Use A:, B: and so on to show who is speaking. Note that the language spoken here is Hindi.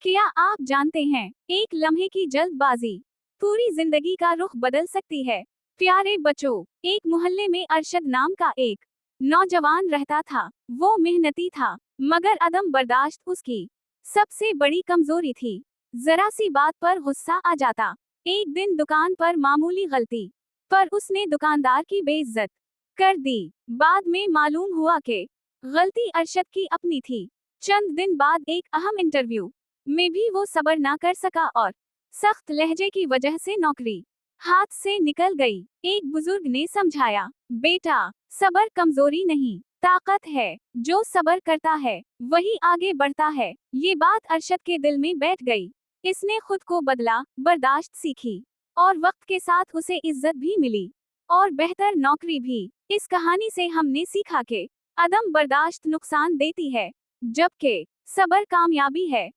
A: क्या आप जानते हैं, एक लम्हे की जल्दबाजी पूरी जिंदगी का रुख बदल सकती है। प्यारे बच्चों, एक मोहल्ले में अरशद नाम का एक नौजवान रहता था। वो मेहनती था, मगर अदम बर्दाश्त उसकी सबसे बड़ी कमजोरी थी। जरा सी बात पर गुस्सा आ जाता। एक दिन दुकान पर मामूली गलती पर उसने दुकानदार की बेइज्जत कर दी। बाद में मालूम हुआ कि गलती अरशद की अपनी थी। चंद दिन बाद एक अहम इंटरव्यू में भी वो सब्र ना कर सका और सख्त लहजे की वजह से नौकरी हाथ से निकल गई। एक बुजुर्ग ने समझाया, बेटा, सब्र कमजोरी नहीं, ताकत है। जो सब्र करता है वही आगे बढ़ता है। ये बात अरशद के दिल में बैठ गई। इसने खुद को बदला, बर्दाश्त सीखी और वक्त के साथ उसे इज्जत भी मिली और बेहतर नौकरी भी। इस कहानी से हमने सीखा कि अदम बर्दाश्त नुकसान देती है, जबकि सब्र कामयाबी है।